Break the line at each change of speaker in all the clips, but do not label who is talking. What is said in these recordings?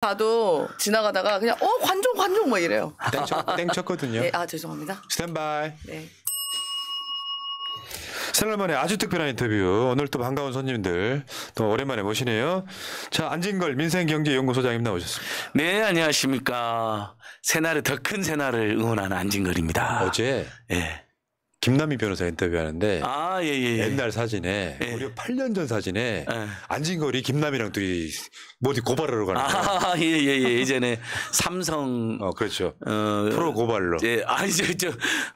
가도 지나가다가 그냥 관종 뭐 이래요.
땡 쳤거든요.
네, 죄송합니다.
스탠바이.
네.
설날만에 아주 특별한 인터뷰. 오늘 또 반가운 손님들 또 오랜만에 모시네요. 자, 안진걸 민생경제연구소장님 나오셨습니다.
네, 안녕하십니까. 새날을 더 큰 새날을 응원하는 안진걸입니다.
어제
예.
김남희 변호사 인터뷰하는데
예.
옛날 사진에
예.
무려 8년 전 사진에
예.
안진걸이 김남희랑 둘이 어디 고발하러 가는 거야.
예. 예전에 삼성
그렇죠. 프로 고발로.
예.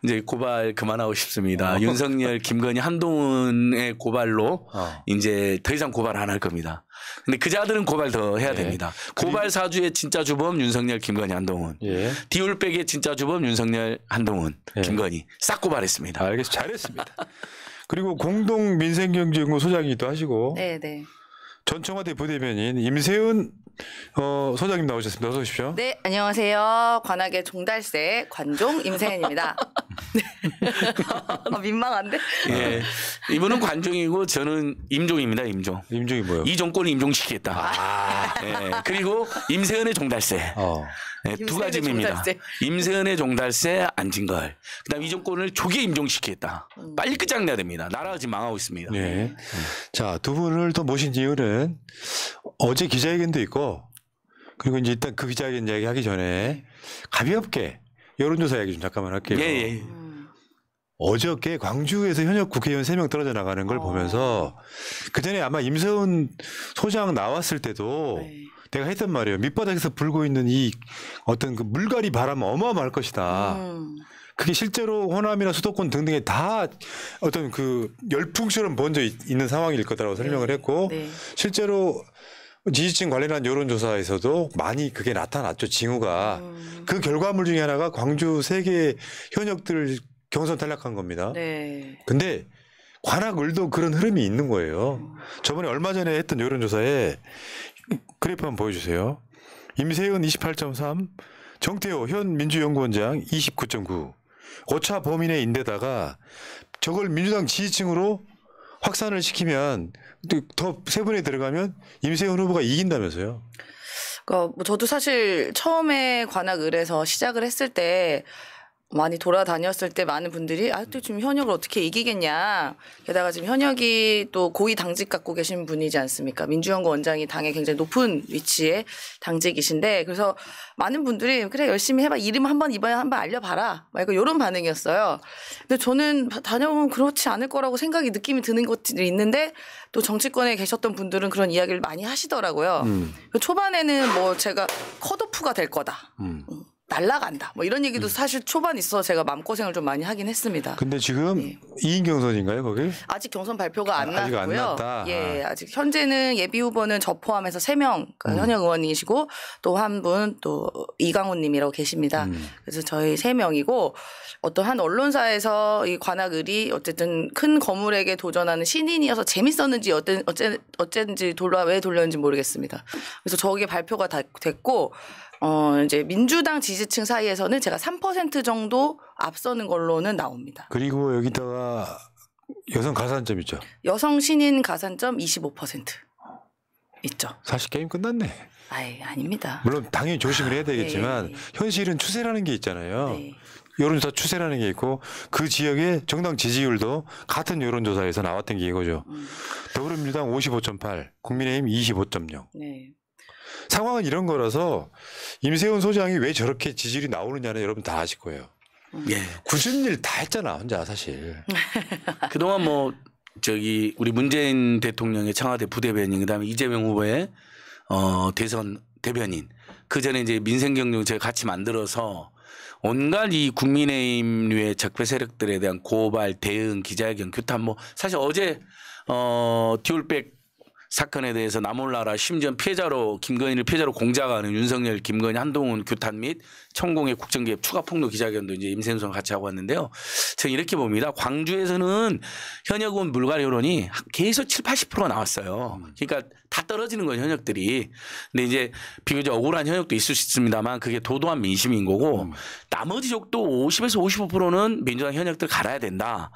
이제 고발 그만하고 싶습니다. 윤석열, 김건희, 한동훈의 고발로 이제 더 이상 고발 안 할 겁니다. 근데 그자들은 고발 더 해야 됩니다. 고발 사주의 진짜 주범 윤석열, 김건희, 한동훈.
예.
디올백의 진짜 주범 윤석열, 한동훈, 김건희 싹 고발했습니다.
알겠습니다. 잘했습니다. 그리고 공동민생경제연구소장이기도 하시고
네.
전 청와대 부대변인 임세은 소장님 나오셨습니다. 어서 오십시오.
네, 안녕하세요. 관악의 종달새 관종 임세은입니다. 민망한데?
예. 이분은 관종이고 저는 임종입니다. 임종.
임종이 뭐요?
이 정권을 임종시키겠다. 예. 그리고 임세은의 종달새. 네, 두 가지입니다. 임세은의 종달새, 안진걸. 그다음 이 정권을 조기에 임종시키겠다. 빨리 끝장내야 됩니다. 나라가 지금 망하고 있습니다.
네. 자, 두 분을 또 모신 이유는 어제 기자회견도 있고 그리고 이제 일단 그 기자회견 이야기 하기 전에 가볍게 여론조사 이야기 좀 잠깐만 할게요.
예.
어저께 광주에서 현역 국회의원 3명 떨어져 나가는 걸 보면서 그전에 아마 임세훈 소장 나왔을 때도 내가 했던 말이에요. 밑바닥에서 불고 있는 이 어떤 그 물갈이 바람은 어마어마할 것이다. 그게 실제로 호남이나 수도권 등등에 다 어떤 그 열풍처럼 번져 있는 상황일 거다라고 설명을 했고 실제로 지지층 관련한 여론조사에서도 많이 그게 나타났죠. 징후가. 그 결과물 중에 하나가 광주 3개 현역들 경선 탈락한 겁니다.
네.
근데 관악을도 그런 흐름이 있는 거예요. 저번에 얼마 전에 했던 여론조사에 그래프 한번 보여주세요. 임세은 28.3, 정태호 현 민주연구원장 29.9. 오차 범위 내인데다가 저걸 민주당 지지층으로 확산을 시키면 더 세분에 들어가면 임세은 후보가 이긴다면서요.
그러니까 뭐 저도 사실 처음에 관악을에서 시작을 했을 때 많이 돌아다녔을 때 많은 분들이 또 지금 현역을 어떻게 이기겠냐. 게다가 지금 현역이 또 고위 당직 갖고 계신 분이지 않습니까? 민주연구 원장이 당에 굉장히 높은 위치에 당직이신데 그래서 많은 분들이 그래 열심히 해봐. 이름 한번 이번에 한번 알려봐라. 막 이런 반응이었어요. 근데 저는 다녀보면 그렇지 않을 거라고 느낌이 드는 것들이 있는데 또 정치권에 계셨던 분들은 그런 이야기를 많이 하시더라고요. 초반에는 뭐 제가 컷오프가 될 거다. 날라간다. 뭐 이런 얘기도 사실 초반 있어 제가 마음고생을 좀 많이 하긴 했습니다.
근데 지금 2인 경선인가요, 거기?
아직 경선 발표가 안
아직
났고요.
안 났다.
아직 현재는 예비 후보는 저 포함해서 3명 현역 의원이시고 또 한 분 또 이강훈 님이라고 계십니다. 그래서 저희 3명이고 어떤 한 언론사에서 이 관악을이 어쨌든 큰 거물에게 도전하는 신인이어서 재밌었는지 어쨌든지 왜 돌렸는지 모르겠습니다. 그래서 저게 발표가 다 됐고 이제 민주당 지지층 사이에서는 제가 3% 정도 앞서는 걸로는 나옵니다.
그리고 여기다가 여성 가산점 있죠.
여성 신인 가산점 25% 있죠.
사실 게임 끝났네.
아닙니다.
물론 당연히 조심을 해야 되겠지만 현실은 추세라는 게 있잖아요. 여론조사 추세라는 게 있고 그 지역의 정당 지지율도 같은 여론조사에서 나왔던 게 이거죠. 더불어민주당 55.8, 국민의힘 25.0. 상황은 이런 거라서 임세훈 소장이 왜 저렇게 지지율이 나오느냐는 여러분 다 아실 거예요. 굳은 일 다 했잖아 혼자 사실.
그동안 우리 문재인 대통령의 청와대 부대변인 그다음에 이재명 후보의 대선 대변인 그전에 이제 민생경제 제가 같이 만들어서 온갖 이 국민의힘류의 적폐 세력들에 대한 고발, 대응, 기자회견, 규탄 사실 어제 디올백 사건에 대해서 나몰라라 심지어 김건희를 피해자로 공작하는 윤석열, 김건희, 한동훈 규탄 및 천공의 국정개입 추가 폭로 기자회견도 이제 임세훈 소장 같이 하고 왔는데요. 저는 이렇게 봅니다. 광주에서는 현역 의원 물갈이 여론이 계속 70~80%가 나왔어요. 그러니까 다 떨어지는 거예요, 현역들이. 근데 이제 비교적 억울한 현역도 있을 수 있습니다만 그게 도도한 민심인 거고 나머지 쪽도 50에서 55%는 민주당 현역들 갈아야 된다.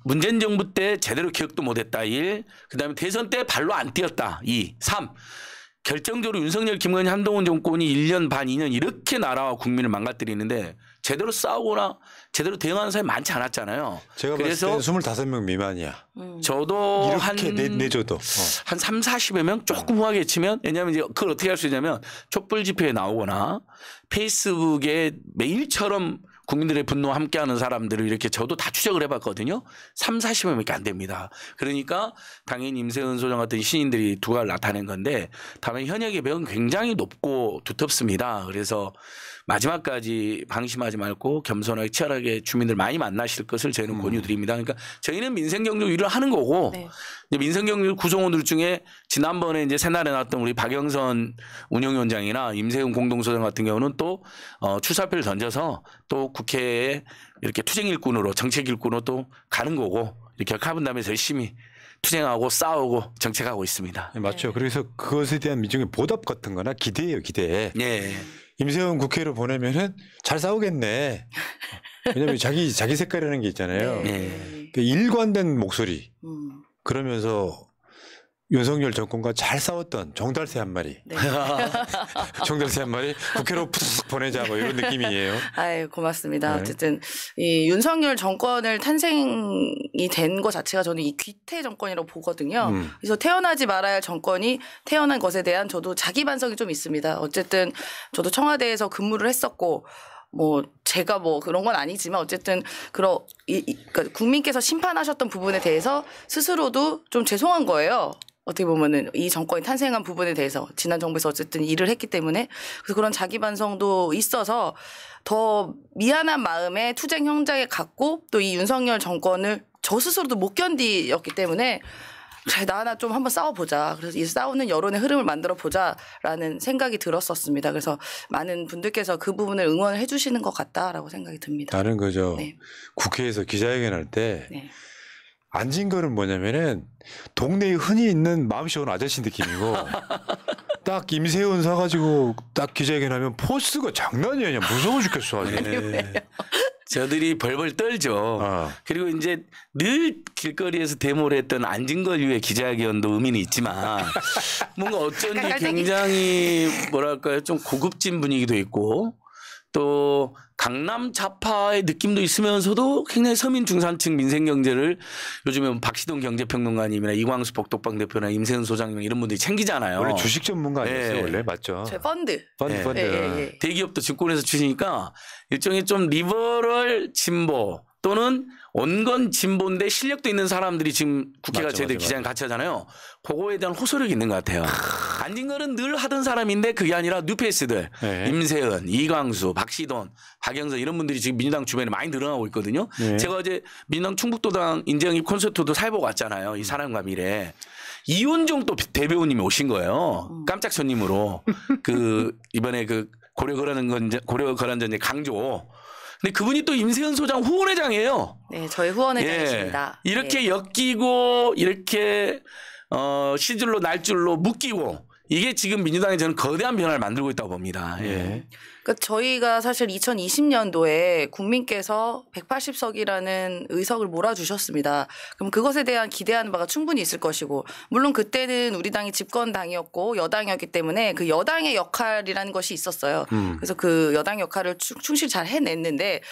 문재인 정부 때 제대로 기억도 못했다. 1. 그다음에 대선 때 발로 안 뛰었다. 2. 3. 결정적으로 윤석열, 김건희, 한동훈 정권이 1년 반, 2년 이렇게 나라와 국민을 망가뜨리는데 제대로 싸우거나 제대로 대응하는 사람이 많지 않았잖아요.
제가
그래서
봤을 때는 25명 미만이야.
저도
이렇게 내줘도.
한 3, 40여 명 조금 후하게 치면 왜냐하면 이제 그걸 어떻게 할 수 있냐면 촛불 집회에 나오거나 페이스북에 매일처럼 국민들의 분노와 함께하는 사람들을 이렇게 저도 다 추적을 해봤거든요. 3, 40명밖에 안 됩니다. 그러니까 당연히 임세은 소장 같은 신인들이 두각을 나타낸 건데 다만 현역의 벽은 굉장히 높고 두텁습니다. 그래서 마지막까지 방심하지 말고 겸손하게 치열하게 주민들 많이 만나실 것을 저희는 권유드립니다. 그러니까 저희는 민생경제 일을 하는 거고
네.
민생경제 구성원들 중에 지난번에 이제 새날에 나왔던 우리 박영선 운영위원장이나 임세훈 공동소장 같은 경우는 또 출사표를 던져서 또 국회에 이렇게 투쟁 일꾼으로 정책 일꾼으로 또 가는 거고 이렇게 카본 다음에 열심히 투쟁하고 싸우고 정책하고 있습니다.
네, 맞죠. 그래서 그것에 대한 민중의 보답 같은 거나 기대예요. 기대.
네.
임세훈 국회로 보내면은 잘 싸우겠네. 왜냐하면 자기 색깔이라는 게 있잖아요.
네.
그 일관된 목소리. 그러면서 윤석열 정권과 잘 싸웠던 정달새 한 마리.
네.
정달새 한 마리 국회로 푸득 보내자 뭐 이런 느낌이에요.
아유, 고맙습니다.
네.
어쨌든 이 윤석열 정권을 탄생이 된 것 자체가 저는 이 귀태 정권이라고 보거든요. 그래서 태어나지 말아야 할 정권이 태어난 것에 대한 저도 자기 반성이 좀 있습니다. 어쨌든 저도 청와대에서 근무를 했었고 뭐 제가 뭐 그런 건 아니지만 어쨌든 그러니까 국민께서 심판하셨던 부분에 대해서 스스로도 좀 죄송한 거예요. 어떻게 보면은 이 정권이 탄생한 부분에 대해서 지난 정부에서 어쨌든 일을 했기 때문에 그래서 그런 자기 반성도 있어서 더 미안한 마음에 투쟁 형장에 갔고 또 이 윤석열 정권을 저 스스로도 못 견디었기 때문에 그래, 나 하나 좀 한번 싸워보자. 그래서 이 싸우는 여론의 흐름을 만들어 보자라는 생각이 들었었습니다. 그래서 많은 분들께서 그 부분을 응원을 해 주시는 것 같다라고 생각이 듭니다.
나는 그죠.
네.
국회에서 기자회견할 때
네.
앉은 거는 뭐냐면은 동네에 흔히 있는 마음씨 좋은 아저씨 느낌이고 딱 임세훈 사가지고 딱 기자회견하면 포스가 장난이 아니야. 무서워 죽겠어. 아주.
네. 저들이 벌벌 떨죠. 그리고 이제 늘 길거리에서 데모를 했던 안진걸류의 기자회견도 의미는 있지만 뭔가 어쩐지 굉장히 뭐랄까요 좀 고급진 분위기도 있고 또 강남 좌파의 느낌도 있으면서도 굉장히 서민 중산층 민생 경제를 요즘에 박시동 경제평론가님이나 이광수 복덕방 대표나 임세은 소장님 이런 분들이 챙기잖아요.
원래 주식 전문가 아니었어요.
네.
원래 맞죠.
제 펀드.
펀드.
예.
대기업도 증권에서 주시니까 일종의 좀 리버럴 진보 또는 온건 진보인데 실력도 있는 사람들이 지금 국회가
맞죠,
저희들
맞죠,
기자회견 같이 하잖아요. 그거에 대한 호소력이 있는 것 같아요. 안진걸은 늘 하던 사람인데 그게 아니라 뉴페이스들
네.
임세은, 이광수, 박시돈, 박영선 이런 분들이 지금 민주당 주변에 많이 늘어나고 있거든요.
네.
제가 어제 민주당 충북도당 인재영입 콘서트도 살보고 왔잖아요. 이 사람과 미래. 이원종 또 대배우님이 오신 거예요. 깜짝 손님으로. 그 이번에 그 고려거란전제 강조. 근데 그분이 또 임세은 소장 후원회장이에요.
네, 저희 후원회장이십니다.
이렇게
네.
엮이고 이렇게 시줄로 날줄로 묶이고 이게 지금 민주당이 저는 거대한 변화를 만들고 있다고 봅니다. 예.
그러니까 저희가 사실 2020년도에 국민께서 180석이라는 의석을 몰아주셨습니다. 그럼 그것에 대한 기대하는 바가 충분히 있을 것이고 물론 그때는 우리 당이 집권당이었고 여당이었기 때문에 그 여당의 역할이라는 것이 있었어요. 그래서 그 여당 역할을 충실히 잘 해냈는데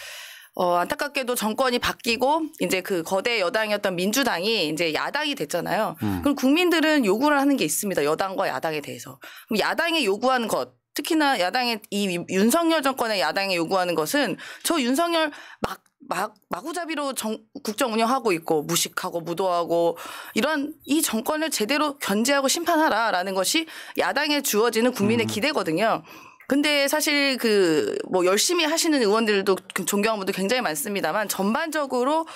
안타깝게도 정권이 바뀌고 이제 그 거대 여당이었던 민주당이 이제 야당이 됐잖아요. 그럼 국민들은 요구를 하는 게 있습니다. 여당과 야당에 대해서. 그럼 야당이 요구하는 것 특히나 야당의 이 윤석열 정권의 야당이 요구하는 것은 저 윤석열 마구잡이로 국정 운영하고 있고 무식하고 무도하고 이런 이 정권을 제대로 견제하고 심판하라라는 것이 야당에 주어지는 국민의 기대거든요. 근데 사실 그 뭐 열심히 하시는 의원들도 존경하는 분들 굉장히 많습니다만 전반적으로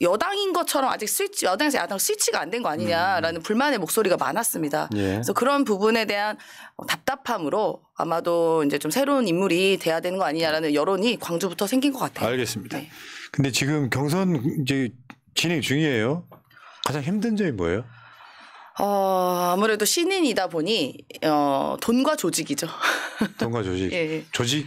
여당인 것처럼 아직 여당에서 야당 스위치가 안 된 거 아니냐라는 불만의 목소리가 많았습니다.
예.
그래서 그런 부분에 대한 답답함으로 아마도 이제 좀 새로운 인물이 돼야 되는 거 아니냐라는 여론이 광주부터 생긴 것 같아요.
알겠습니다.
네.
근데 지금 경선 이제 진행 중이에요. 가장 힘든 점이 뭐예요?
아무래도 신인이다 보니 돈과 조직이죠.
돈과 조직.
예.
조직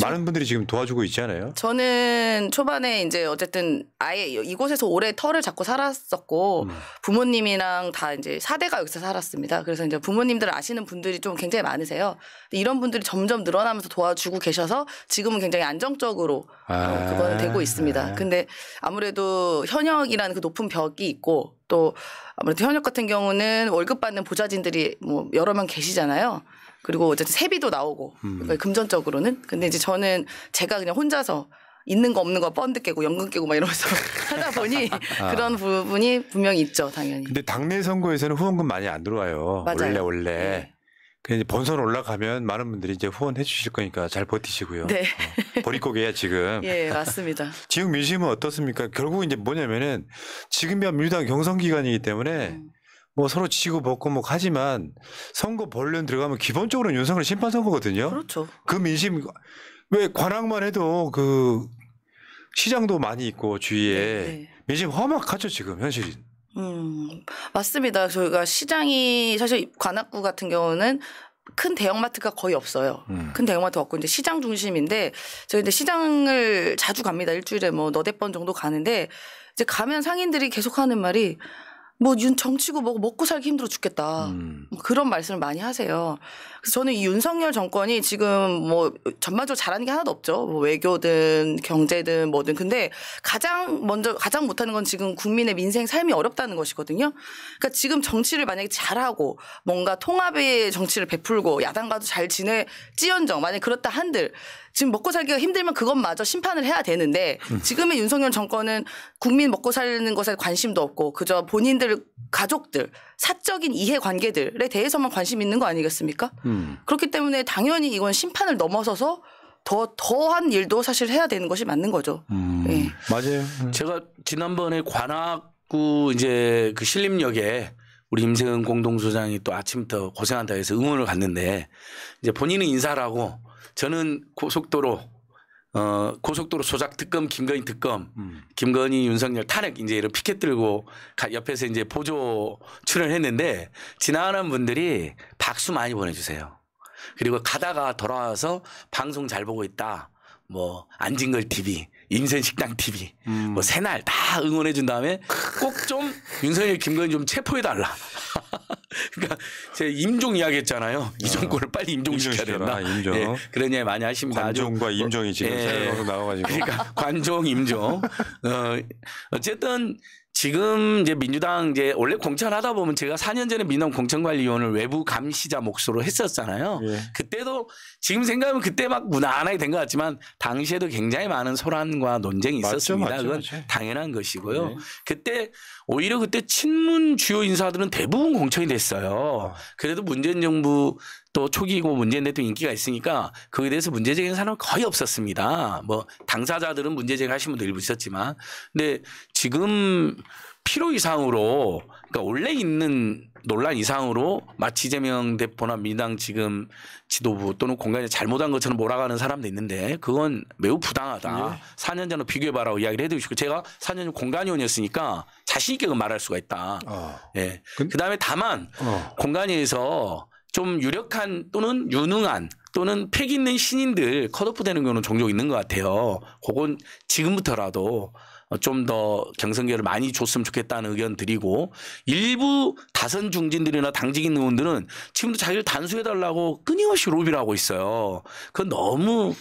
많은 분들이 지금 도와주고 있잖아요.
저는 초반에 이제 어쨌든 아예 이곳에서 오래 터를 잡고 살았었고 부모님이랑 다 이제 4대가 여기서 살았습니다. 그래서 이제 부모님들 아시는 분들이 좀 굉장히 많으세요. 근데 이런 분들이 점점 늘어나면서 도와주고 계셔서 지금은 굉장히 안정적으로 그거는 되고 있습니다. 근데 아무래도 현역이라는 그 높은 벽이 있고 또 아무래도 현역 같은 경우는 월급 받는 보좌진들이 뭐 여러 명 계시잖아요. 그리고 어쨌든 세비도 나오고 그러니까 금전적으로는. 근데 이제 저는 제가 그냥 혼자서 있는 거 없는 거 펀드 깨고 연금 깨고 막 이러면서 하다 보니 그런 부분이 분명히 있죠, 당연히.
근데 당내 선거에서는 후원금 많이 안 들어와요.
맞아요.
원래.
네.
근데 본선 올라가면 많은 분들이 이제 후원해 주실 거니까 잘 버티시고요.
네.
보릿고개야 지금.
예, 맞습니다.
지금 민심은 어떻습니까? 결국 이제 뭐냐면은 지금이야 민주당 경선 기간이기 때문에 뭐 서로 치고 벗고 뭐 하지만 선거 본론 들어가면 기본적으로 윤석열 심판 선거거든요.
그렇죠.
그 민심 왜 관악만 해도 그 시장도 많이 있고 주위에
네.
민심 험악하죠 지금 현실이.
맞습니다. 저희가 시장이 사실 관악구 같은 경우는 큰 대형마트가 거의 없어요. 큰 대형마트 없고 이제 시장 중심인데 저희 이제 시장을 자주 갑니다. 일주일에 뭐 너댓 번 정도 가는데 이제 가면 상인들이 계속 하는 말이 뭐 정치고 뭐고 먹고 살기 힘들어 죽겠다. 뭐 그런 말씀을 많이 하세요. 그래서 저는 이 윤석열 정권이 지금 뭐 전반적으로 잘하는 게 하나도 없죠. 뭐 외교든 경제든 뭐든. 근데 가장 못하는 건 지금 국민의 민생 삶이 어렵다는 것이거든요. 그러니까 지금 정치를 만약에 잘하고 뭔가 통합의 정치를 베풀고 야당과도 잘 지내지언정 만약에 그렇다 한들 지금 먹고 살기가 힘들면 그것마저 심판을 해야 되는데 지금의 윤석열 정권은 국민 먹고 사는 것에 관심도 없고 그저 본인들 가족들 사적인 이해관계들에 대해서만 관심 있는 거 아니겠습니까? 그렇기 때문에 당연히 이건 심판을 넘어서서 더한 일도 사실 해야 되는 것이 맞는 거죠. 네.
맞아요.
제가 지난번에 관악구 이제 그 신림역에 우리 임세은 공동소장이 또 아침부터 고생한다 해서 응원을 갔는데 이제 본인은 인사를 하고 저는 고속도로 조작 특검, 김건희 특검, 김건희 윤석열 탄핵 이제 이런 피켓 들고 옆에서 이제 보조 출연했는데 지나가는 분들이 박수 많이 보내주세요. 그리고 가다가 돌아와서 방송 잘 보고 있다. 뭐 안진걸 TV, 임센식당 TV, 뭐 새날 다 응원해 준 다음에 꼭 좀 윤석열, 김건희 좀 체포해 달라. 그러니까 제가 임종 이야기했잖아요. 이 정권을 빨리 임종시켜야 된다.
임종.
예, 그런 이야기 많이 하십니다.
관종과 임종이 지금 새로 나와가지고.
그러니까 관종, 임종. 어쨌든 지금 이제 민주당 이제 원래 공천하다 보면 제가 4년 전에 민주당 공천관리위원을 외부 감시자 몫으로 했었잖아요. 예. 그때도 지금 생각하면 그때 막 무난하게 된 것 같지만 당시에도 굉장히 많은 소란과 논쟁이 있었습니다. 그건 당연한 것이고요. 네. 그때 오히려 그때 친문 주요 인사들은 대부분 공천이 됐어요. 그래도 문재인 정부 또 초기고 문재인 대통령 인기가 있으니까 그에 대해서 문제제기는 사람은 거의 없었습니다. 뭐 당사자들은 문제제기 하신 분도 일부 있었지만 근데 지금 필요 이상으로 그러니까 원래 있는 논란 이상으로 마치 이재명 대표나 민주당 지금 지도부 또는 공간에 잘못한 것처럼 몰아가는 사람도 있는데 그건 매우 부당하다. 예. 4년 전에 비교해봐라고 이야기를 해드리고 싶고 제가 4년 전 공간위원이었으니까 자신 있게 말할 수가 있다. 예. 그다음에 다만 공간위에서 좀 유력한 또는 유능한 또는 패기 있는 신인들 컷오프 되는 경우는 종종 있는 것 같아요. 그건 지금부터라도 좀 더 경선계를 많이 줬으면 좋겠다는 의견 드리고 일부 다선 중진들이나 당직인 의원들은 지금도 자기를 단수해달라고 끊임없이 로비를 하고 있어요. 그건 너무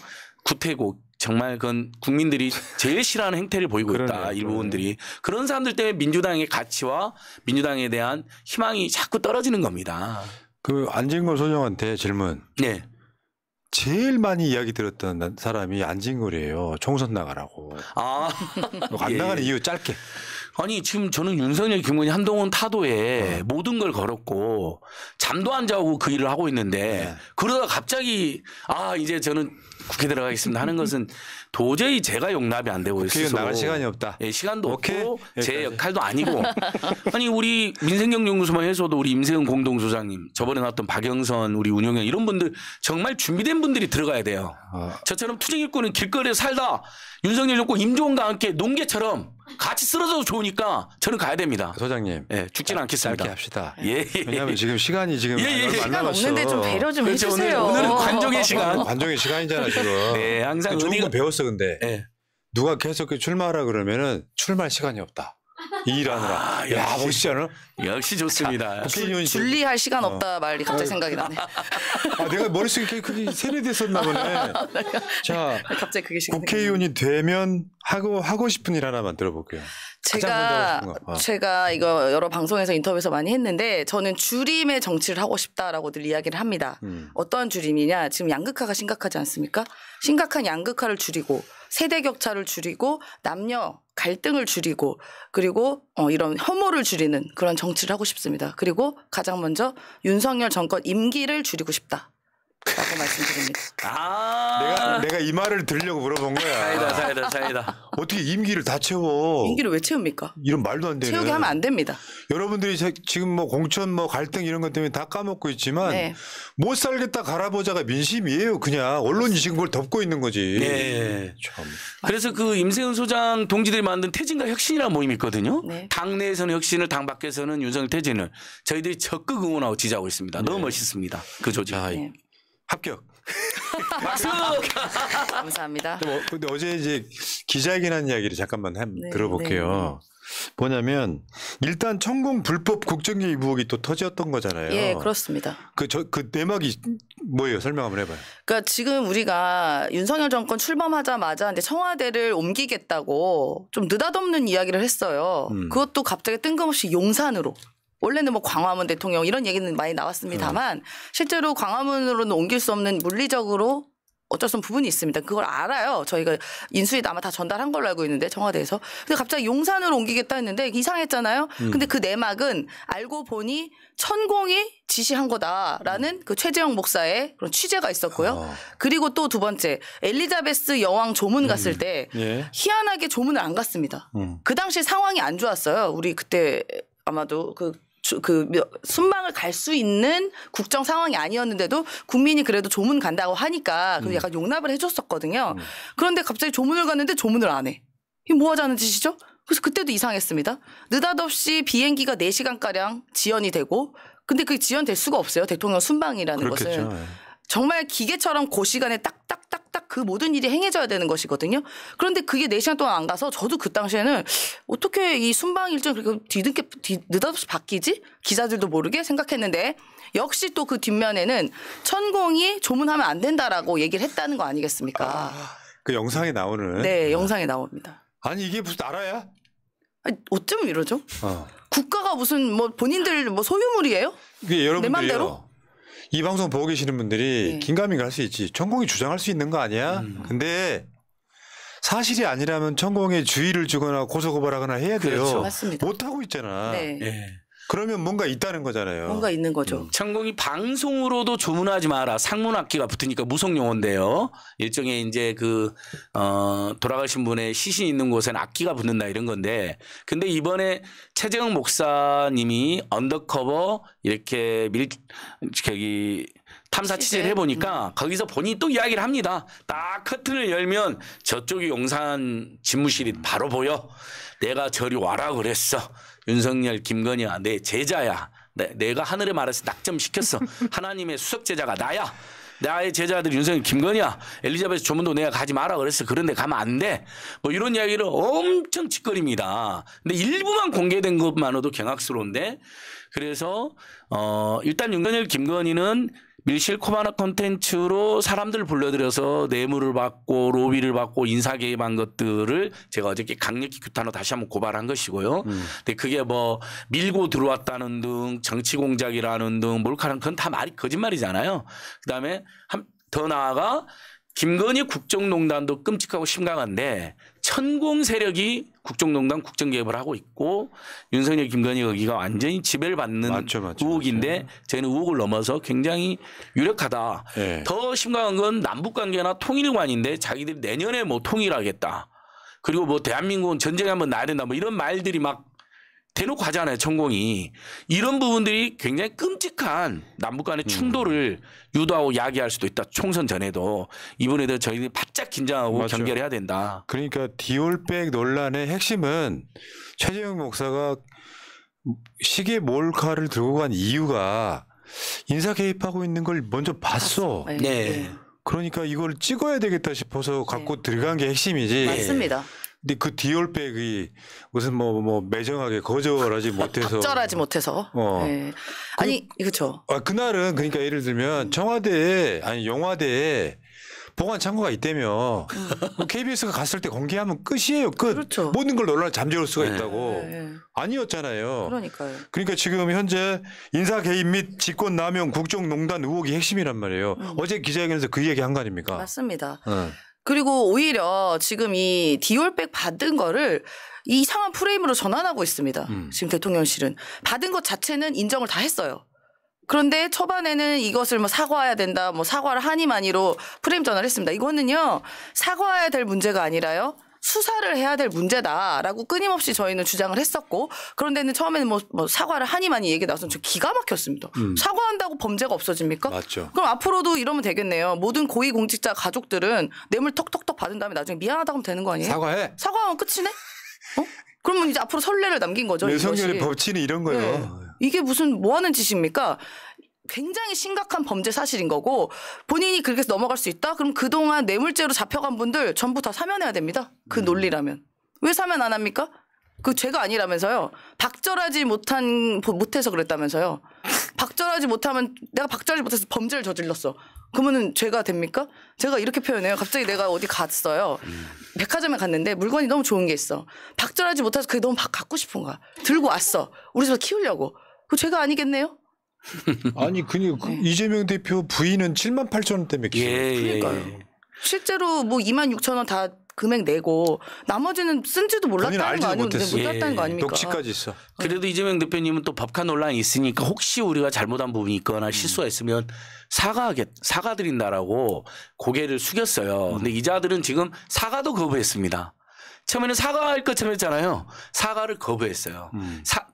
구태고 정말 그건 국민들이 제일 싫어하는 행태를 보이고 있다. 일부 의원들이. 그런 사람들 때문에 민주당의 가치와 민주당에 대한 희망이 자꾸 떨어지는 겁니다.
그 안진걸 소장한테 질문.
네.
제일 많이 이야기 들었던 사람이 안진걸이에요. 총선 나가라고. 안 나가는 이유 짧게.
아니 지금 저는 윤석열, 김건희, 한동훈 타도에 모든 걸 걸었고 잠도 안 자고 그 일을 하고 있는데 그러다 갑자기 이제 저는 국회 들어가겠습니다 하는 것은 도저히 제가 용납이 안 되고 있어서
나갈 시간이 없다.
예, 시간도
오케이.
없고 제
여기까지.
역할도 아니고 아니 우리 민생경제연구소만 해서도 우리 임세은 공동소장님 저번에 나왔던 박영선 우리 운영형 이런 분들 정말 준비된 분들이 들어가야 돼요. 저처럼 투쟁일꾼은 길거리에 살다 윤석열 정권 임종원과 함께 농개처럼 같이 쓰러져도 좋으니까 저는 가야 됩니다.
소장님.
예, 죽지는 않겠습니다.
짧게 합시다.
예.
왜냐하면 지금 시간이 지금 얼마 안
시간
남았어.
없는데 좀 배려 좀
그렇죠.
해주세요.
오늘은 관종의 시간.
관종의 시간이잖아 지금.
네, 항상
좋은
의리가-
거 배웠어 근데.
예.
누가 계속 출마하라 그러면은 출마할 시간이 없다. 이 일하느라.
아,
야,
역시.
멋있지 않아?
역시 좋습니다.
국회의원이
줄리할 시간 없다 말이 갑자기 생각이 나네.
내가 머릿속에 그게 세뇌됐었나 보네. 자,
갑자기 그게 생각이
국회의원이 되면 하고 싶은 일 하나만 들어볼게요. 가장 먼저 하고 싶은 거.
제가 이거 여러 방송에서 인터뷰에서 많이 했는데 저는 줄임의 정치를 하고 싶다라고 늘 이야기를 합니다. 어떤 줄임이냐? 지금 양극화가 심각하지 않습니까? 심각한 양극화를 줄이고 세대 격차를 줄이고 남녀 갈등을 줄이고 그리고 이런 혐오를 줄이는 그런 정치를 하고 싶습니다. 그리고 가장 먼저 윤석열 정권 임기를 줄이고 싶다. 라고 말씀드립니다.
내가 이 말을 들으려고 물어본 거야.
사이다.
어떻게 임기를 다 채워?
임기를 왜 채웁니까?
이런 말도 안 되는.
채우게 하면 안 됩니다.
여러분들이 지금 뭐 공천 뭐 갈등 이런 것 때문에 다 까먹고 있지만
네.
못 살겠다 갈아보자가 민심이에요. 그냥 언론이 지금 그걸 덮고 있는 거지.
네.
참.
그래서 그 임세훈 소장 동지들이 만든 태진과 혁신이라는 모임이 있거든요.
네.
당내에서는 혁신을, 당 밖에서는 윤석열 태진을 저희들이 적극 응원하고 지지하고 있습니다. 너무 멋있습니다. 그 조직.
자,
네.
합격.
박수.
감사합니다.
근데 어제 이제 기자회견한 이야기를 잠깐만
네,
들어볼게요. 뭐냐면 일단 천공 불법 국정개입 의혹이 또 터졌던 거잖아요.
예, 그렇습니다.
그 내막이 뭐예요? 설명 한번 해봐요.
그러니까 지금 우리가 윤석열 정권 출범하자마자 이제 청와대를 옮기겠다고 좀 느닷없는 이야기를 했어요. 그것도 갑자기 뜬금없이 용산으로. 원래는 뭐 광화문 대통령 이런 얘기는 많이 나왔습니다만 실제로 광화문으로는 옮길 수 없는 물리적으로 어쩔 수 없는 부분이 있습니다. 그걸 알아요. 저희가 인수위 아마 다 전달한 걸로 알고 있는데 청와대에서. 근데 갑자기 용산으로 옮기겠다 했는데 이상했잖아요. 근데 그 내막은 알고 보니 천공이 지시한 거다라는 그 최재형 목사의 그런 취재가 있었고요. 그리고 또 두 번째 엘리자베스 여왕 조문 갔을 때
예.
희한하게 조문을 안 갔습니다. 그 당시 상황이 안 좋았어요. 우리 그때 아마도 그 순방을 갈 수 있는 국정 상황이 아니었는데도 국민이 그래도 조문 간다고 하니까 그 약간 용납을 해줬었거든요. 그런데 갑자기 조문을 갔는데 조문을 안 해. 이게 뭐 하자는 짓이죠? 그래서 그때도 이상했습니다. 느닷없이 비행기가 4시간가량 지연이 되고 근데 그게 지연될 수가 없어요. 대통령 순방이라는
그렇겠죠.
것은. 정말 기계처럼 그 시간에 딱딱딱딱 그 모든 일이 행해져야 되는 것이거든요. 그런데 그게 4시간 동안 안 가서 저도 그 당시에는 어떻게 이 순방 일정이 그렇게 느닷없이 바뀌지? 기자들도 모르게 생각했는데 역시 또 그 뒷면에는 천공이 조문하면 안 된다라고 얘기를 했다는 거 아니겠습니까?
그 영상에 나오는.
네, 영상에 나옵니다.
아니 이게 무슨 나라야?
아니, 어쩜 이러죠?
어.
국가가 무슨 뭐 본인들 뭐 소유물이에요?
이게
내
여러분들이요.
맘대로?
이 방송 보고 계시는 분들이
네.
긴가민가 할 수 있지. 천공이 주장할 수 있는 거 아니야? 근데 사실이 아니라면 천공에 주의를 주거나 고소고발하거나 해야 돼요.
그렇죠.
맞습니다.
못하고 있잖아.
네.
예.
그러면 뭔가 있다는 거잖아요.
뭔가 있는 거죠.
천공이 방송으로도 조문하지 마라. 상문악기가 붙으니까 무속 용어인데요. 일종의 이제 돌아가신 분의 시신 있는 곳에는 악기가 붙는다 이런 건데. 근데 이번에 최재형 목사님이 언더커버 이렇게 탐사 취재를 해보니까 거기서 본인이 또 이야기를 합니다. 딱 커튼을 열면 저쪽이 용산 집무실이 바로 보여. 내가 저리 와라 그랬어. 윤석열 김건희야 내 제자야. 내가 하늘에 말해서 낙점시켰어. 하나님의 수석 제자가 나야. 나의 제자들이 윤석열 김건희야. 엘리자베스 조문도 내가 가지 마라 그랬어. 그런데 가면 안 돼. 뭐 이런 이야기를 엄청 짓거립니다. 근데 일부만 공개된 것만으로도 경악스러운데 그래서 일단 윤석열 김건희는 밀실 코바나 콘텐츠로 사람들을 불러들여서 뇌물을 받고 로비를 받고 인사 개입한 것들을 제가 어저께 강력히 규탄으로 다시 한번 고발한 것이고요. 근데 그게 뭐 밀고 들어왔다는 등 정치 공작이라는 등 몰카는 그건 다 말이 거짓말이잖아요. 그다음에 더 나아가 김건희 국정농단도 끔찍하고 심각한데 천공 세력이 국정농단 국정개혁을 하고 있고 윤석열 김건희 여기가 완전히 지배를 받는
맞죠.
의혹인데 저희는 의혹을 넘어서 굉장히 유력하다.
네.
더 심각한 건 남북관계나 통일관인데 자기들이 내년에 뭐 통일하겠다. 그리고 뭐 대한민국은 전쟁에 한번 나야 된다. 뭐 이런 말들이 막 대놓고 하잖아요. 천공이. 이런 부분들이 굉장히 끔찍한 남북 간의 충돌을 유도하고 야기할 수도 있다. 총선 전에도. 이번에 대해 저희들이 바짝 긴장하고
맞죠.
경계를 해야 된다.
그러니까 디올백 논란의 핵심은 최재형 목사가 시계 몰카를 들고 간 이유가 인사 개입하고 있는 걸 먼저 봤어.
네.
네.
그러니까 이걸 찍어야 되겠다 싶어서 갖고 들어간 게 핵심이지.
맞습니다.
근데 그 디올백이 무슨 뭐 매정하게 거절하지 못해서
적절하지 못해서. 네. 아니 그렇죠.
그날은 그러니까 예를 들면 청와대에 아니 영화대에 보관 창고가 있다며 KBS가 갔을 때 공개하면 끝이에요. 끝.
그렇죠.
모든 걸 논란 잠재울 수가
네.
있다고.
네.
아니었잖아요.
그러니까요.
그러니까 지금 현재 인사 개입 및 직권남용 국정농단 의혹이 핵심이란 말이에요. 어제 기자회견에서 그 얘기 한 거 아닙니까?
맞습니다. 그리고 오히려 지금 이 디올백 받은 거를 이상한 프레임으로 전환하고 있습니다. 지금 대통령실은. 받은 것 자체는 인정을 다 했어요. 그런데 초반에는 이것을 뭐 사과해야 된다, 뭐 사과를 하니 마니로 프레임 전환을 했습니다. 이거는요, 사과해야 될 문제가 아니라요, 수사를 해야 될 문제다라고 끊임없이 저희는 주장을 했었고, 그런데는 처음에는 뭐 사과를 하니 마니 얘기 나와서 저 기가 막혔습니다. 사과한다고 범죄가 없어집니까?
맞죠.
그럼 앞으로도 이러면 되겠네요. 모든 고위공직자 가족들은 뇌물 톡톡톡 받은 다음에 나중에 미안하다고 하면 되는 거 아니에요?
사과해.
사과하면 끝이네? 그러면 이제 앞으로 선례를 남긴 거죠.
윤석열의
이것이.
법치는 이런 거예요.
네. 이게 무슨 뭐 하는 짓입니까? 굉장히 심각한 범죄 사실인 거고 본인이 그렇게 해서 넘어갈 수 있다? 그럼 그동안 뇌물죄로 잡혀간 분들 전부 다 사면해야 됩니다. 그 논리라면. 왜 사면 안 합니까? 그 죄가 아니라면서요. 박절하지 못해서 그랬다면서요. 박절하지 못하면 내가 박절하지 못해서 범죄를 저질렀어. 그러면은 죄가 됩니까? 제가 이렇게 표현해요. 갑자기 내가 어디 갔어요. 백화점에 갔는데 물건이 너무 좋은 게 있어. 박절하지 못해서 그게 너무 갖고 싶은 거야. 들고 왔어. 우리 집에서 키우려고. 그 죄가 아니겠네요?
아니 이재명 대표 부인은 7만 8천 원 때문에 키워.
그러니까요. 실제로 뭐 2만 6천 원 다 금액 내고 나머지는 쓴지도 몰랐다는 거 아니면 몰랐다는 거 아닙니까?
녹취까지 있어.
그래도 이재명 대표님은 또 법관 논란이 있으니까 혹시 우리가 잘못한 부분이 있거나 실수가 있으면 사과드린다라고 고개를 숙였어요. 근데 이자들은 지금 사과도 거부했습니다. 처음에는 사과할 것처럼 했잖아요. 사과를 거부했어요.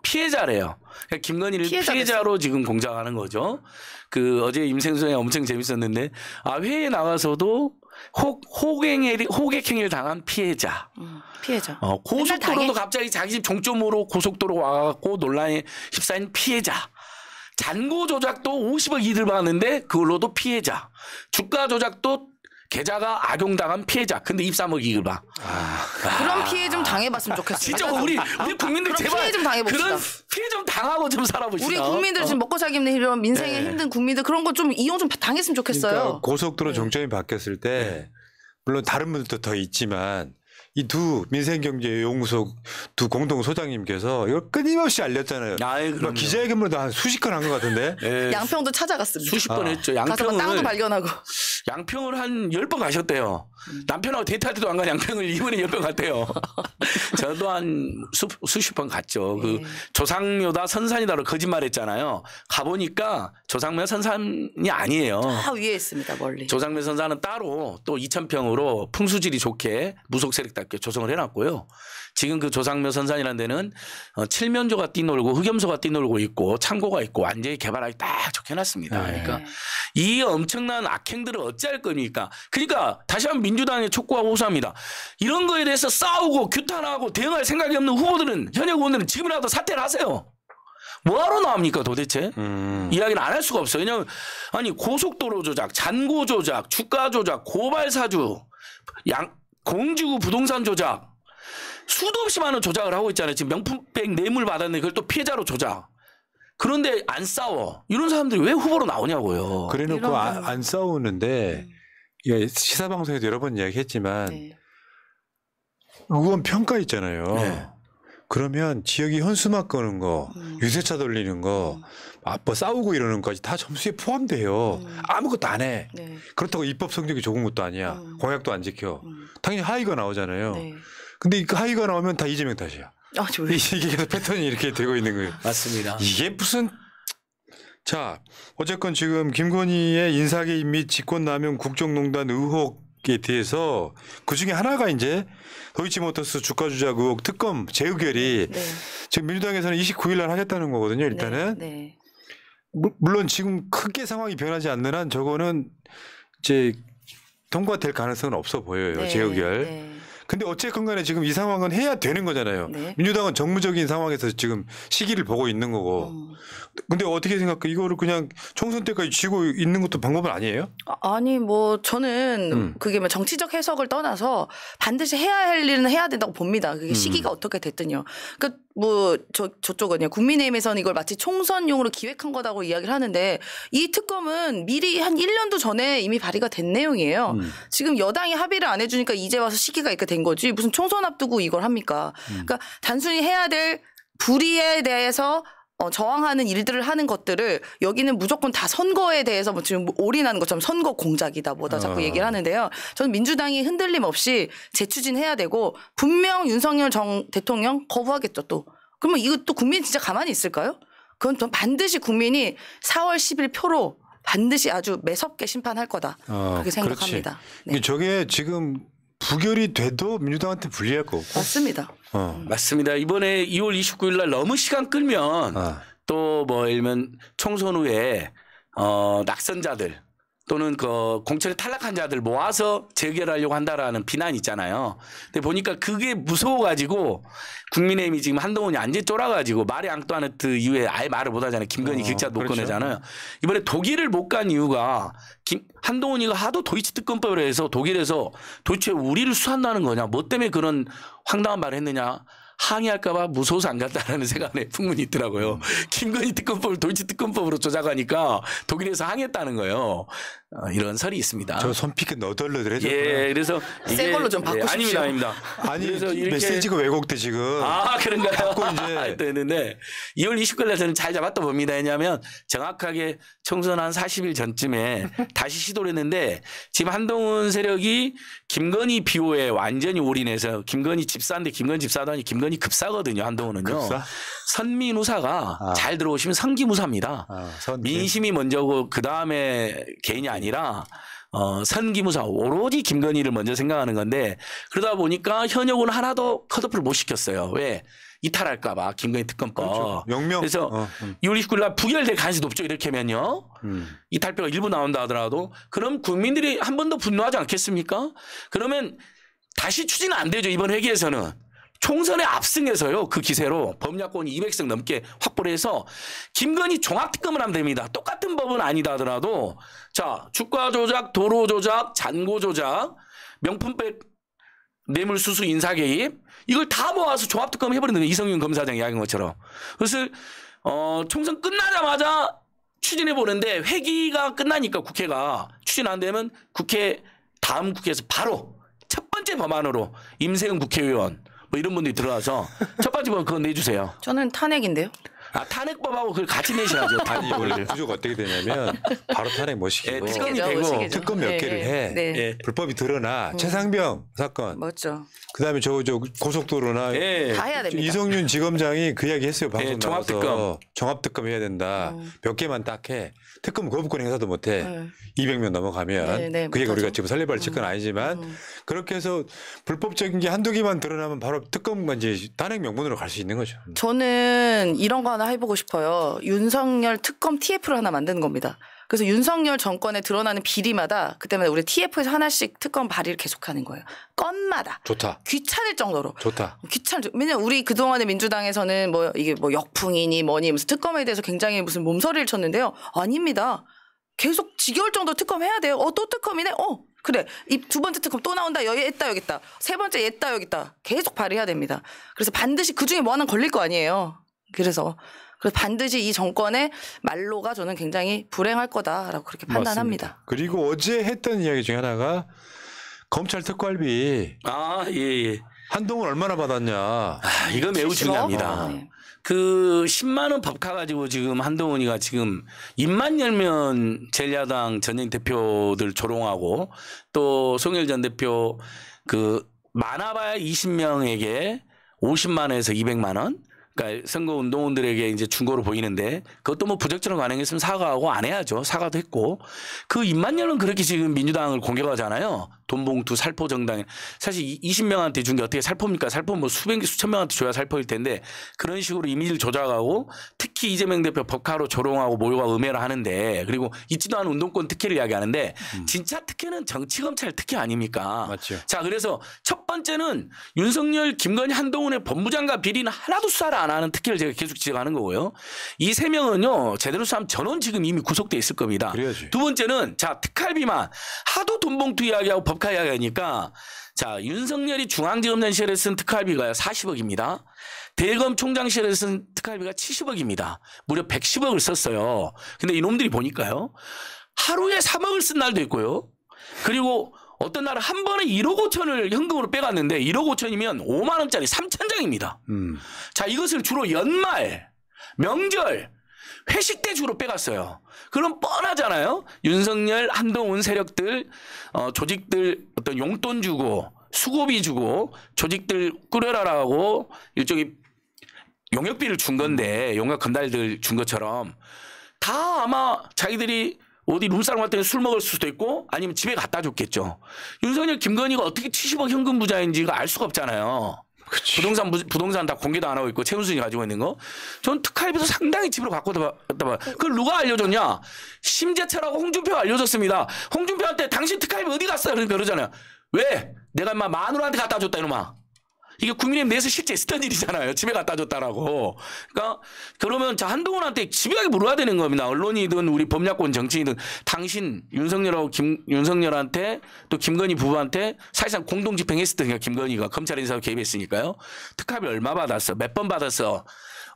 피해자래요. 그러니까 김건희를 피해자로 지금 공작하는 거죠. 그 어제 임생소에 엄청 재밌었는데 회의에 나가서도 호객행위를 당한 피해자.
피해자.
고속도로도 갑자기 자기 집 종점으로 고속도로 와갖고 논란에 휩싸인 피해자. 잔고 조작도 50억 이득을 받았는데 그걸로도 피해자. 주가 조작도 계좌가 악용당한 피해자. 근데 23억 이익을 봐.
그런 피해 좀 당해봤으면 좋겠어요.
진짜 우리 국민들 제발
피해 좀 당해봅시다.
그런 피해 좀 당하고 좀 살아보시다.
우리 국민들 지금 먹고 살기 힘든 이런 민생에 힘든 국민들 그런 거 좀 이용 좀 당했으면 좋겠어요.
그러니까 고속도로 종점이 바뀌었을 때 물론 다른 분들도 더 있지만 이 두 민생경제연구소 두 공동 소장님께서 이걸 끊임없이 알렸잖아요. 막 기자회견으로도 한 수십 건 한 것 같은데.
네.
양평도 찾아갔습니다.
수십 번 했죠.
가서 땅도 발견하고.
양평을 한 10번 가셨대요. 남편하고 데이트할 때도 안 간 양평을 이번에 10번 갔대요. 저도 한 수십 번 갔죠. 그 조상묘다 선산이다로 거짓말했잖아요. 가보니까 조상묘 선산이 아니에요.
다 위에 있습니다. 멀리.
조상묘 선산은 따로 또 2,000평으로 풍수질이 좋게 무속 세력답게 조성을 해놨고요. 지금 그 조상묘 선산이라는 데는 칠면조가 뛰놀고 흑염소가 뛰놀고 있고 창고가 있고 완전히 개발하기 딱 좋게 해놨습니다. 그러니까 이 엄청난 악행들을 어찌할 겁니까? 그러니까 다시 한번 민주당에 촉구하고 호소합니다. 이런 거에 대해서 싸우고 규탄하고 대응할 생각이 없는 후보들은 현역 의원들은 지금이라도 사퇴를 하세요. 뭐하러 나옵니까 도대체? 이야기를 안 할 수가 없어요. 왜냐하면 아니 고속도로 조작, 잔고 조작, 주가 조작, 고발 사주, 공지구 부동산 조작 수도 없이 많은 조작을 하고 있잖아요. 지금 명품백 뇌물 받았는데 그걸 또 피해자로 조작. 그런데 안 싸워. 이런 사람들이 왜 후보로 나오냐고요.
그래놓고 안 싸우는데 시사방송에도 여러 번 이야기했지만 의원 평가 있잖아요.
네.
그러면 지역이 현수막 거는 거, 유세차 돌리는 거, 뭐 싸우고 이러는 거까지 다 점수에 포함돼요. 아무것도 안 해.
네.
그렇다고 입법 성적이 좋은 것도 아니야. 공약도 안 지켜. 당연히 하위가 나오잖아요.
네.
근데 그 하위가 나오면 다 이재명 탓이야. 이게 계속 패턴이 이렇게 되고 있는 거예요.
맞습니다.
이게 무슨 자 어쨌건 지금 김건희의 인사개입 및 직권남용 국정농단 의혹 대해서 그 중에 하나가 이제 도이치모터스 주가 조작 의혹 특검 재의결이 지금 민주당에서는 29일 날 하겠다는 거거든요. 일단은 물론 지금 크게 상황이 변하지 않는 한 저거는 이제 통과될 가능성은 없어 보여요. 재의결. 근데 어쨌건 간에 지금 이 상황은 해야 되는 거잖아요. 민주당은 정무적인 상황에서 지금 시기를 보고 있는 거고. 근데 어떻게 생각해? 이거를 그냥 총선 때까지 쥐고 있는 것도 방법은 아니에요?
아니 뭐 저는 그게 뭐 정치적 해석을 떠나서 반드시 해야 할 일은 해야 된다고 봅니다. 그게 시기가 어떻게 됐든요. 그러니까 뭐 저쪽은요. 국민의힘에서는 이걸 마치 총선용으로 기획한 거다고 이야기를 하는데 이 특검은 미리 한 1년도 전에 이미 발의가 된 내용이에요. 지금 여당이 합의를 안 해주니까 이제 와서 시기가 이렇게 된 거지 무슨 총선 앞두고 이걸 합니까? 그러니까 단순히 해야 될 불의에 대해서 저항하는 일들을 하는 것들을 여기는 무조건 다 선거에 대해서 뭐 지금 올인하는 것처럼 선거 공작이다 뭐다 자꾸 얘기를 하는데요. 저는 민주당이 흔들림 없이 재추진해야 되고 분명 윤석열 대통령 거부하겠죠 또. 그러면 이거 또 국민이 진짜 가만히 있을까요? 그건 또 반드시 국민이 4월 10일 표로 반드시 아주 매섭게 심판할 거다. 그렇게 생각합니다.
네. 저게 지금 부결이 돼도 민주당한테 불리할 거고.
맞습니다.
맞습니다. 이번에 2월 29일 날 너무 시간 끌면 또 뭐 예를 들면 총선 후에 낙선자들 또는 그 공천에 탈락한 자들 모아서 재결하려고 한다라는 비난이 있잖아요. 근데 보니까 그게 무서워가지고 국민의힘이 지금 한동훈이 완전히 쫄아가지고 마리 앙뚜아네트 이후에 아예 말을 못하잖아요. 김건희 기획자 못 꺼내잖아요. 이번에 독일을 못 간 이유가 한동훈이가 하도 도이치 특검법을 해서 독일에서 도대체 우리를 수사한다는 거냐. 뭐 때문에 그런 황당한 말을 했느냐. 항의할까봐 무서워서 안 갔다라는 생각에 풍문이 있더라고요. 김건희 특검법을 도이치 특검법으로 조작하니까 독일에서 항의했다는 거예요. 이런 설이 있습니다.
저 손피크 너덜너덜해졌구나.
예, 그래서
새 걸로 좀 바꾸십시오.
아닙니다.
아니
그래서 이렇게
메시지가 왜곡돼 지금.
아 그런가요?
바꿔 이제.
또 했는데 2월 29일 날 저는 잘 잡았다 봅니다. 왜냐하면 정확하게 총선 한 40일 전쯤에 다시 시도를 했는데 지금 한동훈 세력이 김건희 비호에 완전히 올인해서 김건희 집사인데 김건희 집사도 아니 김건희 급사거든요. 한동훈은요.
급사?
선민우사가 잘 들어오시면 선기무사입니다. 민심이 먼저고 그다음에 개인이 아니라 선기무사 오로지 김건희를 먼저 생각하는 건데 그러다 보니까 현역은 하나도 컷오프를 못 시켰어요. 왜? 이탈할까 봐 김건희 특검법.
그렇죠. 명명.
그래서 6월 29일 날 부결될 가능성이 높죠. 이렇게 하면요. 이탈표가 일부 나온다 하더라도 그럼 국민들이 한 번 더 분노하지 않겠습니까? 그러면 다시 추진은 안 되죠. 이번 회기에서는. 총선에 압승해서요. 그 기세로 법약권이 200석 넘게 확보를 해서 김건희 종합특검을 하면 됩니다. 똑같은 법은 아니다 하더라도 자 주가 조작, 도로 조작, 잔고 조작, 명품백 뇌물수수 인사개입 이걸 다 모아서 종합특검 해버리는 거예요. 이성윤 검사장 이야기한 것처럼. 그래서 총선 끝나자마자 추진해 보는데 회기가 끝나니까 국회가 추진 안 되면 다음 국회에서 바로 첫 번째 법안으로 임세영 국회의원 뭐 이런 분들이 들어와서 첫 번째 법 그거 내주세요.
저는 탄핵인데요.
아 탄핵법하고 그걸 같이 내셔야죠.
아니 원래 구조가 어떻게 되냐면 바로 탄핵 못 시키고
특검이 되고
특검 몇 개를 해.
예.
불법이 드러나 최상병 사건.
맞죠.
그다음에 저 고속도로나
예.
다 해야 됩니다.
이성윤 지검장이 그 이야기 했어요. 방송
종합특검.
나와서 종합특검 해야 된다. 몇 개만 딱 해. 특검 거부권 행사도 못 해. 200명 넘어가면 그게 우리가 지금 설레발 칠 건 아니지만 그렇게 해서 불법적인 게 한두 개만 드러나면 바로 특검만 이제 탄핵 명분으로 갈 수 있는 거죠.
저는 이런 거 하나 해보고 싶어요. 윤석열 특검 TF를 하나 만드는 겁니다. 그래서 윤석열 정권에 드러나는 비리마다 그때마다 우리 TF에서 하나씩 특검 발의를 계속하는 거예요. 건마다.
좋다.
귀찮을 정도로.
좋다.
왜냐면 우리 그동안의 민주당에서는 뭐 이게 뭐 역풍이니 뭐니 무슨 특검에 대해서 굉장히 무슨 몸서리를 쳤는데요. 아닙니다. 계속 지겨울 정도 특검 해야 돼요. 또 특검이네. 그래. 이 두 번째 특검 또 나온다. 여기 있다 여기 있다. 세 번째 있다 여기 있다. 계속 발의해야 됩니다. 그래서 반드시 그중에 뭐 하나 걸릴 거 아니에요. 그래서 반드시 이 정권의 말로가 저는 굉장히 불행할 거다라고 그렇게 판단합니다.
맞습니다. 그리고 어제 했던 이야기 중에 하나가 검찰 특활비.
예.
한동훈 얼마나 받았냐.
이거 매우
70억?
중요합니다.
네.
그 10만 원 밥 가가지고 지금 한동훈이가 지금 입만 열면 제1야당 전임 대표들 조롱하고 또 송영길 전 대표 그 많아봐야 20명에게 50만 원에서 200만 원. 그러니까 선거 운동원들에게 이제 중고로 보이는데 그것도 뭐 부적절한 관행했으면 사과하고 안 해야죠. 사과도 했고 그 입만 열면 그렇게 지금 민주당을 공격하잖아요. 돈봉투 살포 정당에 사실 20명한테 준 게 어떻게 살포입니까? 살포 뭐 수백 개 수천 명한테 줘야 살포일 텐데 그런 식으로 이미지를 조작하고 특히 이재명 대표 법카로 조롱하고 모욕하고 음해를 하는데 그리고 있지도 않은 운동권 특혜를 이야기하는데 진짜 특혜는 정치검찰 특혜 아닙니까?
맞죠.
자 그래서 첫 번째는 윤석열, 김건희, 한동훈의 법무장관 비리는 하나도 수사를 안 하는 특혜를 제가 계속 지적하는 거고요. 이 세 명은요 제대로 수사하면 전원 지금 이미 구속돼 있을 겁니다.
그래야지.
두 번째는 자 특활비만 하도 돈봉투 이야기하고 법카 이야기하니까 자 윤석열이 중앙지검장실에 쓴 특활비가 40억입니다. 대검 총장실에 쓴 특활비가 70억입니다. 무려 110억을 썼어요. 근데 이놈들이 보니까요 하루에 3억을 쓴 날도 있고요. 그리고 어떤 날은 한 번에 1억 5천을 현금으로 빼갔는데 1억 5천이면 5만 원짜리 3천장입니다. 자 이것을 주로 연말, 명절, 회식 때 주로 빼갔어요. 그럼 뻔하잖아요. 윤석열, 한동훈 세력들, 조직들 어떤 용돈 주고 수고비 주고 조직들 꾸려라라고 일종의 용역비를 준 건데 용역 건달들 준 것처럼 다 아마 자기들이 어디 룸사롱 같은 데 술 먹을 수도 있고 아니면 집에 갖다 줬겠죠. 윤석열, 김건희가 어떻게 70억 현금 부자인지가 알 수가 없잖아요. 그치. 부동산 다 공개도 안 하고 있고 최은순이 가지고 있는 거. 전 특활비도 상당히 집으로 갖고 봐. 그걸 누가 알려줬냐? 심재철하고 홍준표가 알려줬습니다. 홍준표한테 당신 특활비 어디 갔어? 그러잖아요. 왜? 내가 인마 마누라한테 갖다 줬다 이놈아. 이게 국민의힘 내에서 실제 있었던 일이잖아요. 집에 갖다 줬다라고. 그러니까 그러면 자 한동훈한테 집요하게 물어야 되는 겁니다. 언론이든 우리 법약권 정치인이든 당신 윤석열한테 또 김건희 부부한테 사실상 공동 집행했을 때니까 김건희가 검찰 인사로 개입했으니까요. 특활비 얼마 받았어? 몇 번 받았어?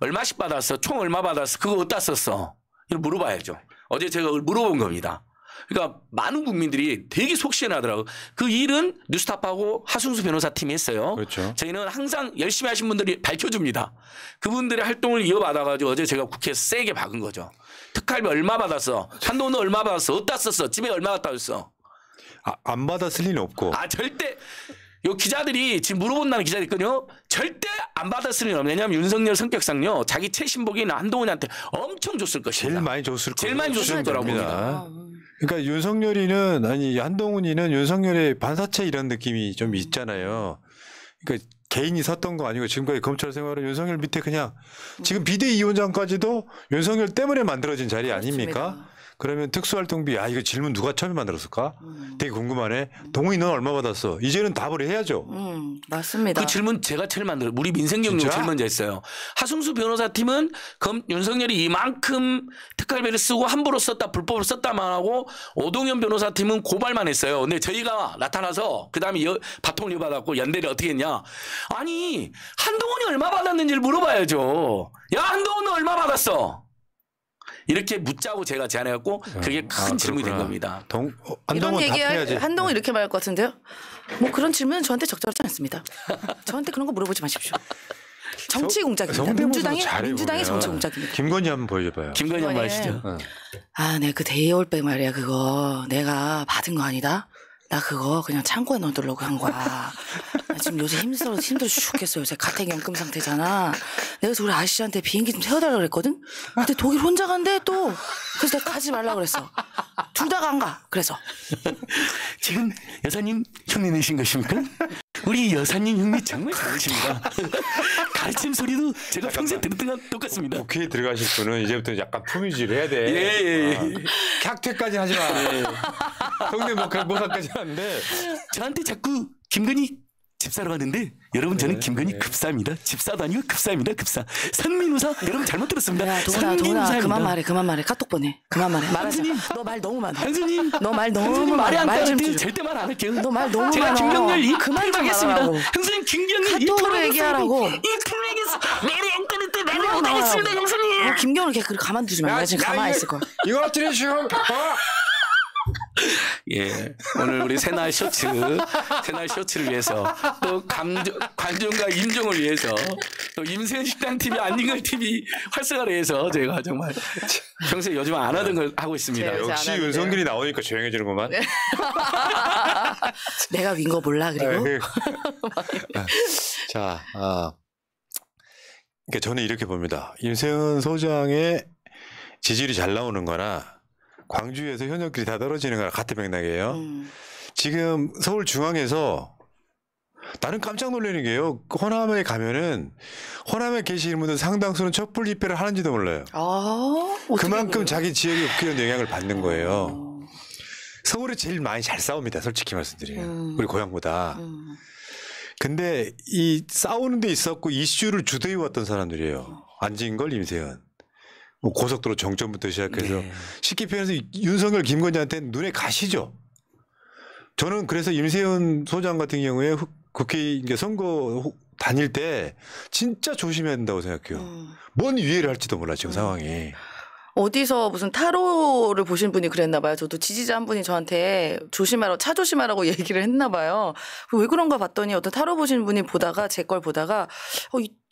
얼마씩 받았어? 총 얼마 받았어? 그거 어디다 썼어? 이걸 물어봐야죠. 어제 제가 그걸 물어본 겁니다. 그러니까 많은 국민들이 되게 속시원하더라고요. 그 일은 뉴스탑하고 하승수 변호사 팀이 했어요.
그렇죠.
저희는 항상 열심히 하신 분들이 밝혀줍니다. 그분들의 활동을 이어받아가지고 어제 제가 국회에서 세게 박은 거죠. 특활비 얼마 받았어? 한동훈은 얼마 받았어? 어디다 썼어? 집에 얼마 갖다 줬어?
안 받았을 리는 없고.
절대. 요 기자들이 지금 물어본다는 기자들 있거든요. 절대 안 받았을 리는 없어요. 왜냐하면 윤석열 성격상요. 자기 최신복인 한동훈한테 엄청 줬을 것입니다.
제일 많이 줬을 거예요.
제일 많이 줬을 거라고 봅니다.
그러니까 윤석열이는 아니 한동훈이는 윤석열의 반사체 이런 느낌이 좀 있잖아요. 그러니까 개인이 섰던 거 아니고 지금까지 검찰 생활은 윤석열 밑에 그냥 지금 비대위원장까지도 윤석열 때문에 만들어진 자리 아닙니까?
그렇습니다.
그러면 특수활동비 이거 질문 누가 처음에 만들었을까? 되게 궁금하네. 동훈이 넌 얼마 받았어? 이제는 답을 해야죠.
맞습니다.
그 질문 제가 제일 만들어요. 우리 민생경영
진짜?
제일 먼저 했어요. 하승수 변호사 팀은 윤석열이 이만큼 특활비를 쓰고 함부로 썼다 불법으로 썼다만 하고 오동현 변호사 팀은 고발만 했어요. 근데 저희가 나타나서 그다음에 바통을 이어받았고 연대를 어떻게 했냐. 아니 한동훈이 얼마 받았는지를 물어봐야죠. 야 한동훈은 얼마 받았어? 이렇게 묻자고 제가 제안해갖고 그게 큰 질문이 된 겁니다.
이런 얘기할
답해야지.
한동훈 이렇게 말할 것 같은데요. 뭐 그런 질문은 저한테 적절하지 않습니다. 저한테 그런 거 물어보지 마십시오. 정치 공작입니다. 민주당의 정치 공작입니다.
김건희 한번 보여줘봐요.
김건희 한번 하시죠.
내 그 데이올백 말이야 그거 내가 받은 거 아니다. 나 그거 그냥 창고에 넣어두려고 한 거야. 나 지금 요새 힘들어 죽겠어. 요새 가택연금 상태잖아. 내가 그래서 우리 아저씨한테 비행기 좀 태워달라고 그랬거든. 근데 독일 혼자 간대 또. 그래서 내가 가지 말라고 그랬어. 둘 다가 안 가. 그래서
지금 여사님 흉내 내신 것입니까? 우리 여사님 흉내 정말 잘하십니다. 가르침 소리도 제가 평소에 들었던 건 똑같습니다.
국회에 들어가실 분은 이제부터 약간 품위질 해야 돼.
예.
객퇴까지 하지 마. 성대모사까지 하는데
저한테 자꾸 김건희 집사로 가는데 여러분 저는 김건희 급사입니다. 집사도 아니고 급사입니다. 급사. 선민우사 여러분 잘못 들었습니다.
야 도훈아 그만 말해. 카톡 보내. 그만 말해. 말하자. 너 말 너무 많아.
형수님
너 말 너무
말이 안
말 좀
따르면
줄.
절대 말 안 할게요.
너 말 너무
제가
많아.
김경렬 이
그만 좀
하겠습니다.
말하라고.
형수님 김경렬
카톡으로 얘기하라고.
이 플렉에서 말이 안 끊을 때 말이 안 하겠습니다. 형수님.
김경을 걔 그렇게 가만두지 마. 나 지금 가만히 있을 거야.
이거 들으시오.
예, 오늘 우리 새날 셔츠를 위해서 또 관종과 임종을 위해서 또 임세현식당 TV, 안진걸 TV 활성화를 위해서 제가 정말 평소에 요즘 안 하던 걸 하고 있습니다.
역시 윤석열이 나오니까 조용해지는구만.
내가 윈 거 몰라 그리고.
자, 그러니까 저는 이렇게 봅니다. 임세현 소장의 지지율이 잘 나오는 거나 광주에서 현역들이 다 떨어지는 거랑 같은 맥락이에요. 지금 서울중앙에서 나는 깜짝 놀라는 게요. 호남에 가면은 호남에 계시는 분들 상당수는 촛불 집회를 하는지도 몰라요. 그만큼
그래요?
자기 지역의 국회의원 영향을 받는 거예요. 서울이 제일 많이 잘 싸웁니다. 솔직히 말씀드려요. 우리 고향보다. 근데 이 싸우는 데 있었고 이슈를 주도해 왔던 사람들이에요. 안진걸, 임세현. 뭐 고속도로 정점부터 시작해서
네.
쉽게 표현해서 윤석열, 김건희한테 눈에 가시죠. 저는 그래서 임세현 소장 같은 경우에 국회 선거 다닐 때 진짜 조심해야 된다고 생각해요. 뭔 위해를 할지도 몰라 지금 상황이.
어디서 무슨 타로를 보신 분이 그랬나 봐요. 저도 지지자 한 분이 저한테 조심하라고, 차 조심하라고 얘기를 했나 봐요. 왜 그런가 봤더니 어떤 타로 보신 분이 보다가 제 걸 보다가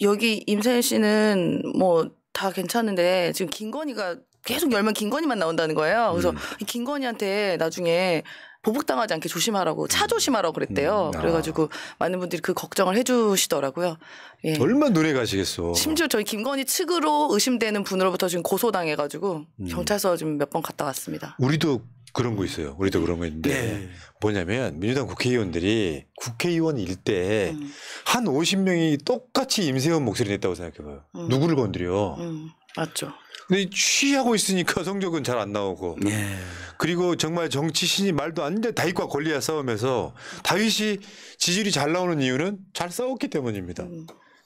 여기 임세현 씨는 뭐 다 괜찮은데 지금 김건희가 계속 열면 김건희만 나온다는 거예요. 그래서 이 김건희한테 나중에 보복당하지 않게 조심하라고, 차 조심하라고 그랬대요. 그래가지고 많은 분들이 그 걱정을 해주시더라고요. 예.
얼마나 눈에 가시겠어.
심지어 저희 김건희 측으로 의심되는 분으로부터 지금 고소당해가지고 경찰서 지금 몇 번 갔다 왔습니다.
우리도 그런 거 있어요. 우리도 그런 거 있는데
네.
뭐냐면 민주당 국회의원들이 국회의원일 때 한 50명이 똑같이 임세현 목소리 냈다고 생각해봐요. 누구를 건드려.
맞죠.
근데 취하고 있으니까 성적은 잘 안 나오고.
예.
그리고 정말 정치 신이 말도 안 돼. 다윗과 골리앗 싸움에서 다윗이 지지율이 잘 나오는 이유는 잘 싸웠기 때문입니다.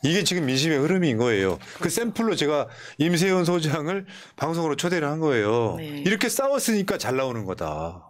이게 지금 민심의 흐름인 거예요. 그 샘플로 제가 임세현 소장을 방송으로 초대를 한 거예요.
네.
이렇게 싸웠으니까 잘 나오는 거다.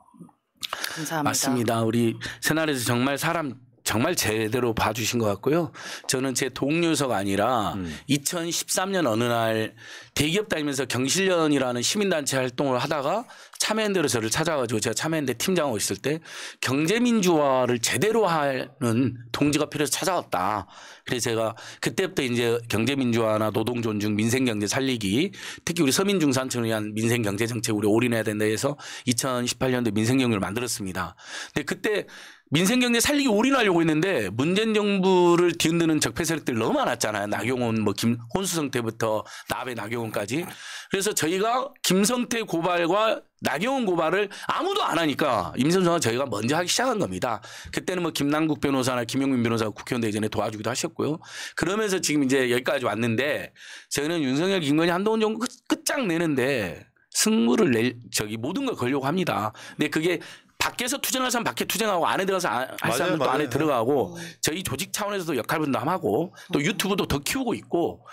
감사합니다.
맞습니다. 우리 새날에서 정말 사람 정말 제대로 봐주신 것 같고요. 저는 제 동료서가 아니라 2013년 어느 날 대기업 다니면서 경실련이라는 시민단체 활동을 하다가 참여연대로 저를 찾아가지고 제가 참여연대 팀장하고 있을 때 경제민주화를 제대로 하는 동지가 필요해서 찾아왔다. 그래서 제가 그때부터 이제 경제민주화나 노동존중, 민생경제 살리기, 특히 우리 서민중산층을 위한 민생경제정책 우리 올인해야 된다 해서 2018년도에 민생경제를 만들었습니다. 근데 그때 민생경제 살리기 올인하려고 했는데 문재인 정부를 뒤흔드는 적폐 세력들이 너무 많았잖아요. 나경원, 뭐 혼수성태부터 나베 나경원까지. 그래서 저희가 김성태 고발과 나경원 고발을 아무도 안 하니까 임선수가 저희가 먼저 하기 시작한 겁니다. 그때는 뭐 김남국 변호사나 김용민 변호사가 국회의원 되기 전에 도와주기도 하셨고요. 그러면서 지금 이제 여기까지 왔는데 저희는 윤석열, 김건희, 한동훈 정부 끝장내는데 승부를 모든 걸 걸려고 합니다. 근데 그게 밖에서 투쟁할 사람 밖에 투쟁하고 안에 들어가서 할 사람들도
맞아요.
안에 들어가고 저희 조직 차원에서도 역할 분담하고 또 유튜브도 더 키우고 있고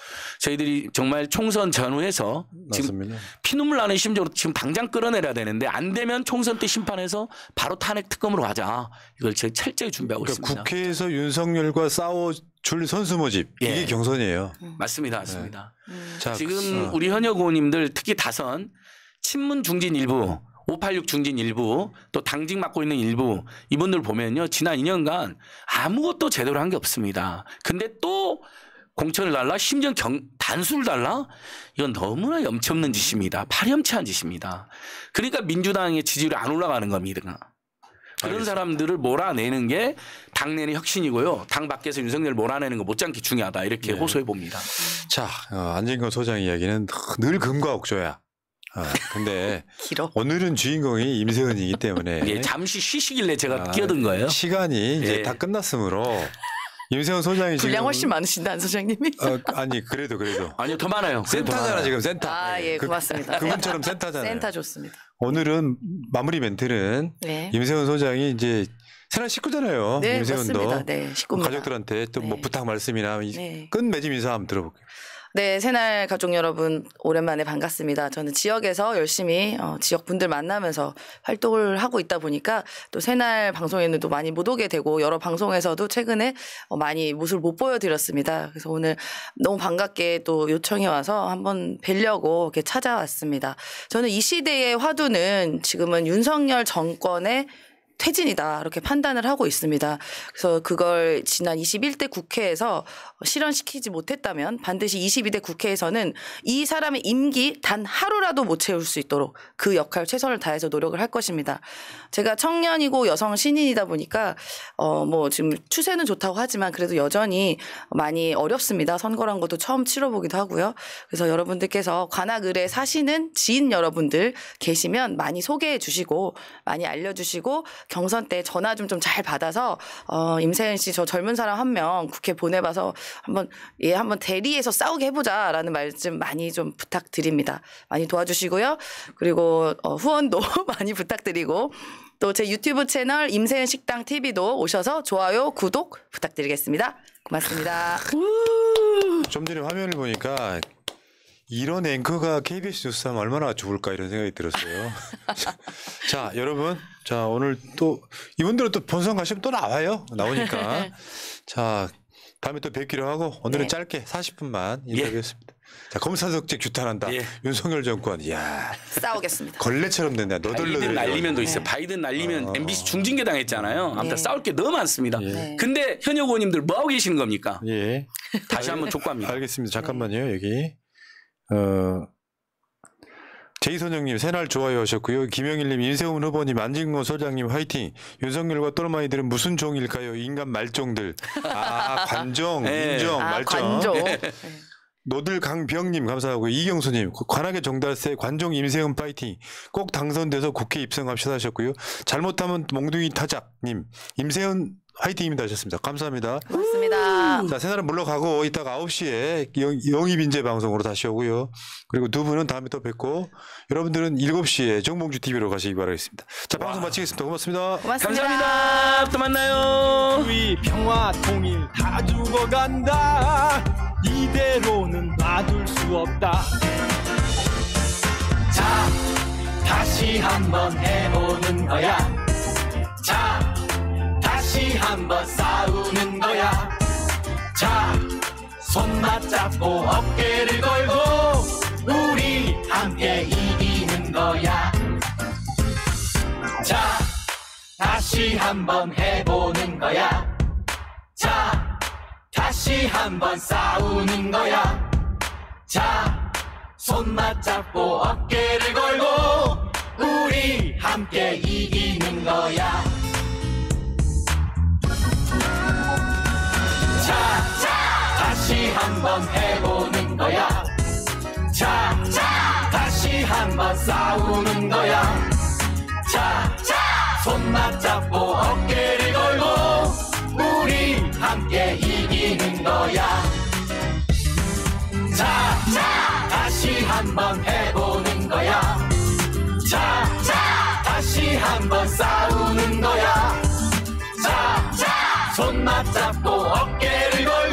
저희들이 정말 총선 전후에서 지금
맞습니다.
피눈물 나는 심정으로 지금 당장 끌어내려야 되는데 안 되면 총선 때 심판해서 바로 탄핵 특검으로 가자. 이걸 저희 철저히 준비하고
그러니까
있습니다.
국회에서 윤석열과 싸워줄 선수 모집 이게
예.
경선이에요.
맞습니다. 맞습니다.
자,
지금 우리 현역 의원님들 특히 다선 친문 중진 일부 586 중진 일부 또 당직 맡고 있는 일부 이분들 보면요. 지난 2년간 아무것도 제대로 한 게 없습니다. 근데 또 공천을 달라 심지어 단수를 달라 이건 너무나 염치 없는 짓입니다. 파렴치한 짓입니다. 그러니까 민주당의 지지율이 안 올라가는 겁니다. 그런
알겠습니다.
사람들을 몰아내는 게 당내의 혁신이고요. 당 밖에서 윤석열을 몰아내는 거 못지않게 중요하다. 이렇게 호소해 봅니다.
자, 안진건 소장 이야기는 늘 금과 옥조야. 근데
길어.
오늘은 주인공이 임세현이기 때문에
예, 잠시 쉬시길래 제가 끼어든 거예요.
시간이 이제
예.
다 끝났으므로 임세현 소장이 지금
분량 훨씬 많으신데 안 소장님이.
아니 그래도
아니요, 더 많아요.
센터잖아 지금 센터.
아, 예, 고맙습니다.
그분처럼 센터잖아요.
센터 좋습니다.
오늘은 마무리 멘트는
네.
임세현 소장이 이제 새날 식구잖아요.
네,
임세현도
맞습니다. 네, 식구입니다.
가족들한테 또 뭐
네.
부탁 말씀이나
네.
끝맺음 인사 한번 들어볼게요.
네, 새날 가족 여러분 오랜만에 반갑습니다. 저는 지역에서 열심히 지역 분들 만나면서 활동을 하고 있다 보니까 또 새날 방송에는 또 많이 못 오게 되고 여러 방송에서도 최근에 많이 모습을 못 보여드렸습니다. 그래서 오늘 너무 반갑게 또 요청이 와서 한번 뵈려고 이렇게 찾아왔습니다. 저는 이 시대의 화두는 지금은 윤석열 정권의 퇴진이다 이렇게 판단을 하고 있습니다. 그래서 그걸 지난 21대 국회에서 실현시키지 못했다면 반드시 22대 국회에서는 이 사람의 임기 단 하루라도 못 채울 수 있도록 그 역할 최선을 다해서 노력을 할 것입니다. 제가 청년이고 여성 신인이다 보니까 뭐 지금 추세는 좋다고 하지만 그래도 여전히 많이 어렵습니다. 선거란 것도 처음 치러보기도 하고요. 그래서 여러분들께서 관악을에 사시는 지인 여러분들 계시면 많이 소개해 주시고 많이 알려주시고 경선 때 전화 좀 잘 받아서 임세은 씨 저 젊은 사람 한 명 국회 보내봐서 한번 대리해서 싸우게 해보자라는 말씀 많이 좀 부탁드립니다. 많이 도와주시고요. 그리고 후원도 많이 부탁드리고 또 제 유튜브 채널 임세은 식당 TV도 오셔서 좋아요, 구독 부탁드리겠습니다. 고맙습니다.
좀 전에 화면을 보니까 이런 앵커가 KBS 뉴스 하면 얼마나 좋을까 이런 생각이 들었어요. 자, 여러분. 자, 오늘 또 이분들은 또 본선 가시면 또 나오니까. 자, 다음에 또 뵙기로 하고 오늘은 짧게 40분만 인터뷰했습니다. 자, 검사석직 규탄한다. 윤석열 정권. 이야.
싸우겠습니다.
걸레처럼 된다.
바이든 날리면도 있어요. 바이든 날리면 MBC 중징계 당했잖아요. 아무튼 싸울 게 너무 많습니다. 근데 현역 의원님들 뭐 하고 계시는 겁니까? 다시 한번 촉구합니다.
알겠습니다. 잠깐만요. 여기. 제이선영님 새날 좋아요 하셨고요. 김영일님, 인세훈 후보님, 안진건 소장님 화이팅. 윤석열과 똘마이들은 무슨 종일까요? 인간 말종들. 관종, 인정, 말종.
관종.
노들 강병님 감사하고 이경수님 관악의 정달세 관종 임세훈 파이팅. 꼭 당선돼서 국회 입성합시다 하셨고요. 잘못하면 몽둥이 타작님 임세훈 화이팅입니다 하셨습니다. 감사합니다.
고맙습니다.
자, 새날은 물러가고 이따가 9시에 영입인재 방송으로 다시 오고요. 그리고 두 분은 다음에 또 뵙고 여러분들은 7시에 정봉주 TV로 가시기 바라겠습니다. 자, 방송 마치겠습니다. 고맙습니다.
감사합니다. 또 만나요.
우리 평화 통일 다 죽어간다. 이대로는 놔둘 수 없다. 자, 다시 한번 해보는 거야. 자, 다시 한번 싸우는 거야. 자, 손 맞잡고 어깨를 걸고 우리 함께 이기는 거야. 자, 다시 한번 해보는 거야. 자, 다시 한번 싸우는 거야. 자, 손 맞잡고 어깨를 걸고 우리 함께 이기는 거야. 자, 다시 한번 해보는 거야. 자, 다시 한번 싸우는 거야. 자, 손 맞잡고 어깨를 걸고 우리 함께 이기는 거야. 자, 다시 한번 해보는 거야. 자, 다시 한번 싸우는 거야. 자, 손 맞잡고 어깨를 걸고